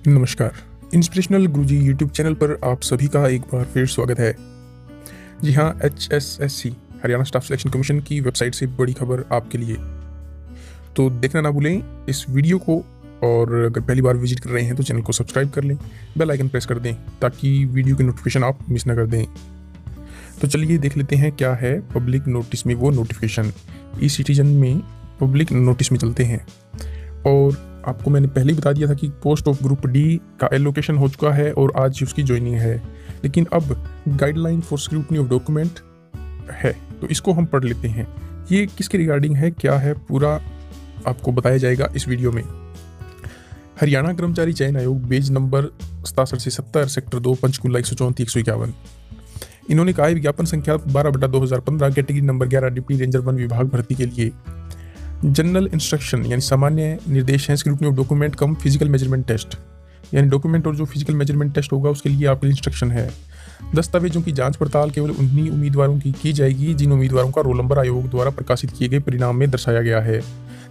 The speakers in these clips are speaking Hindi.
नमस्कार। इंस्पिरेशनल गुरुजी यूट्यूब चैनल पर आप सभी का एक बार फिर स्वागत है। जी हाँ, HSSC Haryana staff selection commission की वेबसाइट से बड़ी खबर आपके लिए, तो देखना ना भूलें इस वीडियो को। और अगर पहली बार विजिट कर रहे हैं तो चैनल को सब्सक्राइब कर लें, बेल आइकन प्रेस कर दें ताकि वीडियो की नोटिफिकेशन आप मिस ना कर दें। तो चलिए देख लेते हैं क्या है पब्लिक नोटिस में वो नोटिफिकेशन। ई-सिटीजन में पब्लिक नोटिस में चलते हैं। और आपको मैंने पहले ही बता दिया था कि पोस्ट ऑफ ग्रुप डी का एलोकेशन हो चुका है और आज ही उसकी ज्वाइनिंग है, लेकिन अब guideline for scrutiny of document है, तो इसको हम पढ़ लेते हैं। ये किसके रिगार्डिंग है, क्या है, पूरा आपको बताया जाएगा इस वीडियो में। हरियाणा कर्मचारी चयन आयोग पेज नंबर 67 से 70 सेक्टर 2 पंचकूला 134-151। इन्होंने कहा है विज्ञापन संख्या 12/2015 कैटेगरी नंबर 11 डिप्टी रेंजर 1 विभाग भर्ती के लिए जनरल इंस्ट्रक्शन यानी सामान्य निर्देश हैं scrutiny of document cum physical measurement test, यानी डॉक्यूमेंट और जो फिजिकल मेजरमेंट टेस्ट होगा उसके लिए आपके इंस्ट्रक्शन है। दस्तावेजों की जांच पड़ताल केवल उन्हीं उम्मीदवारों की जाएगी जिन उम्मीदवारों का रोल नंबर आयोग द्वारा प्रकाशित किए गए परिणाम में दर्शाया गया है।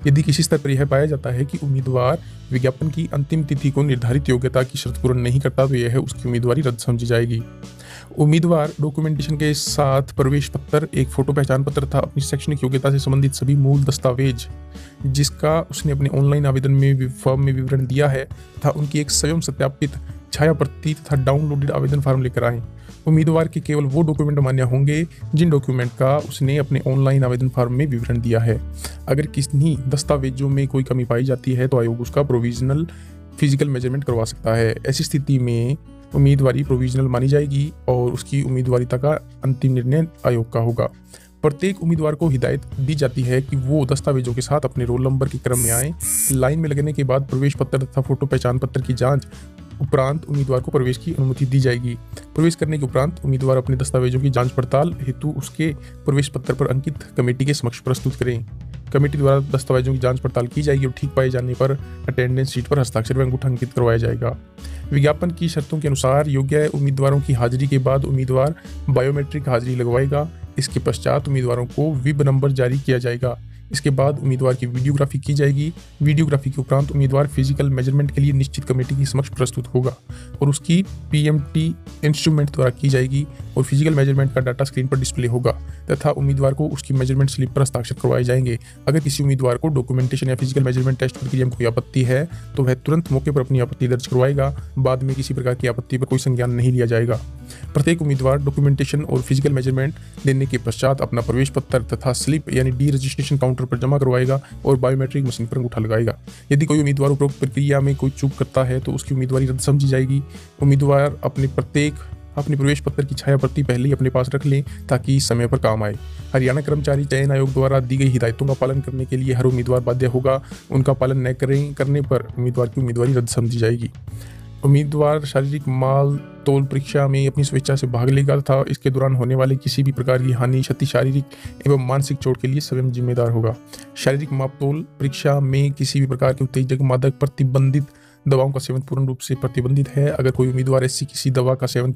यदि किसी स्तर पर यह पाया जाता है कि उम्मीदवार विज्ञापन की अंतिम तिथि को निर्धारित योग्यता की शर्त पूर्ण नहीं करता तो यह उसकी उम्मीदवारी रद्द समझी जाएगी। उम्मीदवार डॉक्यूमेंटेशन के साथ प्रवेश पत्र, एक फोटो पहचान पत्र तथा अपनी शैक्षणिक योग्यता से संबंधित सभी मूल दस्तावेज जिसका उसने अपने ऑनलाइन आवेदन में फॉर्म में विवरण दिया है तथा उनकी एक स्वयं सत्यापित छाया प्रति तथा डाउनलोडेड आवेदन फॉर्म लेकर आएं। उम्मीदवार के केवल वो डॉक्यूमेंट मान्य होंगे जिन डॉक्यूमेंट का उसने अपने ऑनलाइन आवेदन फॉर्म में विवरण दिया है। अगर किन्हीं दस्तावेजों में कोई कमी पाई जाती है तो आयोग उसका प्रोविजनल फिजिकल मेजरमेंट करवा सकता है। ऐसी स्थिति में उम्मीदवारी प्रोविजनल मानी जाएगी और उसकी उम्मीदवारिता का अंतिम निर्णय आयोग का होगा। प्रत्येक उम्मीदवार को हिदायत दी जाती है कि वो दस्तावेजों के साथ अपने रोल नंबर के क्रम में आए। लाइन में लगने के बाद प्रवेश पत्र तथा फोटो पहचान पत्र की जांच उपरांत उम्मीदवार को प्रवेश की अनुमति दी जाएगी। प्रवेश करने के उपरांत उम्मीदवार अपने दस्तावेजों की जांच पड़ताल हेतु उसके प्रवेश पत्र पर अंकित कमेटी के समक्ष प्रस्तुत करें। कमेटी द्वारा दस्तावेजों की जांच पड़ताल की जाएगी और ठीक पाए जाने पर अटेंडेंस शीट पर हस्ताक्षर व अंगूठा अंकित करवाया जाएगा। विज्ञापन की शर्तों के अनुसार योग्य उम्मीदवारों की हाजिरी के बाद उम्मीदवार बायोमेट्रिक हाजिरी लगवाएगा। इसके पश्चात उम्मीदवारों को विब नंबर जारी किया जाएगा। इसके बाद उम्मीदवार की वीडियोग्राफी की जाएगी। वीडियोग्राफी के उपरांत उम्मीदवार फिजिकल मेजरमेंट के लिए निश्चित कमेटी के समक्ष प्रस्तुत होगा और उसकी PMT इंस्ट्रूमेंट द्वारा की जाएगी और फिजिकल मेजरमेंट का डाटा स्क्रीन पर डिस्प्ले होगा तथा उम्मीदवार को उसकी मेजरमेंट स्लिप पर हस्ताक्षर करवाए जाएंगे। अगर किसी उम्मीदवार को डॉक्यूमेंटेशन या फिजिकल मेजरमेंट टेस्ट प्रक्रिया में कोई आपत्ति है तो वह तुरंत मौके पर अपनी आपत्ति दर्ज करवाएगा। बाद में किसी प्रकार की आपत्ति पर कोई संज्ञान नहीं लिया जाएगा। प्रत्येक उम्मीदवार डॉक्यूमेंटेशन और फिजिकल मेजरमेंट देने के पश्चात अपना प्रवेश पत्र तथा स्लिप यानी डी रजिस्ट्रेशन काउंटर पर जमा करवाएगा और बायोमेट्रिक मशीन पर अंगूठा लगाएगा। यदि कोई उम्मीदवार उपरोक्त प्रक्रिया में कोई चूक करता है तो उसकी उम्मीदवारी रद्द समझी जाएगी। उम्मीदवार अपने प्रवेश पत्र की छाया प्रति पहले ही अपने पास रख लें ताकि समय पर काम आए। हरियाणा कर्मचारी चयन आयोग द्वारा दी गई हिदायतों का पालन करने के लिए हर उम्मीदवार बाध्य होगा। उनका पालन न करने पर उम्मीदवार की उम्मीदवारी रद्द समझी जाएगी। उम्मीदवार शारीरिक माल तोल परीक्षा में अपनी स्वेच्छा से भाग लेगा तथा इसके दौरान होने वाले किसी भी प्रकार की हानि, क्षति, शारीरिक एवं मानसिक चोट के लिए स्वयं जिम्मेदार होगा। शारीरिक माप तोल परीक्षा में किसी भी प्रकार के उत्तेजक, मादक, प्रतिबंधित दवाओं का सेवन पूर्ण रूप से प्रतिबंधित है। अगर कोई उम्मीदवार ऐसी किसी दवा का सेवन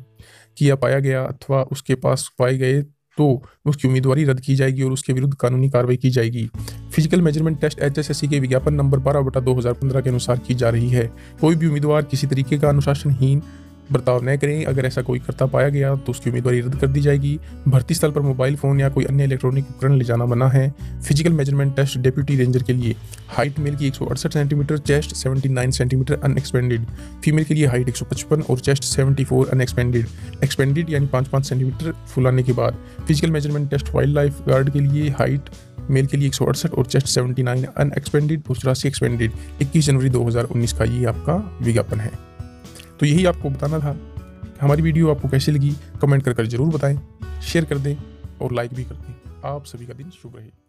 किया पाया गया अथवा उसके पास पाए गए तो उसकी उम्मीदवारी रद्द की जाएगी और उसके विरुद्ध कानूनी कार्रवाई की जाएगी। फिजिकल मेजरमेंट टेस्ट HSSC के विज्ञापन नंबर 12/2015 के अनुसार की जा रही है। कोई भी उम्मीदवार किसी तरीके का अनुशासनहीन बर्ताव न करें। अगर ऐसा कोई करता पाया गया तो उसकी उम्मीदवारी रद्द कर दी जाएगी। भर्ती स्थल पर मोबाइल फोन या कोई अन्य इलेक्ट्रॉनिक उपकरण ले जाना मना है। Physical measurement test deputy ranger के लिए हाइट मेल की 168 centimeter, chest 79 centimeter unexpanded, female के लिए हाइट 155 और चेस्ट 74 अनएक्सपेंडेड, एक्सपेंडेड यानी 5-5 सेंटीमीटर फुलाने के बाद। Physical measurement test wildlife guard के लिए हाइट मेल के लिए 168 और चेस्ट 79 अनएक्सपेंडेड और 84 एक्सपेंडेड। 21 जनवरी 2019 का ये आपका विज्ञापन है। तो यही आपको बताना था। हमारी वीडियो आपको कैसी लगी कमेंट कर जरूर बताएं, शेयर कर दें और लाइक भी कर दें। आप सभी का दिन शुभ रहे।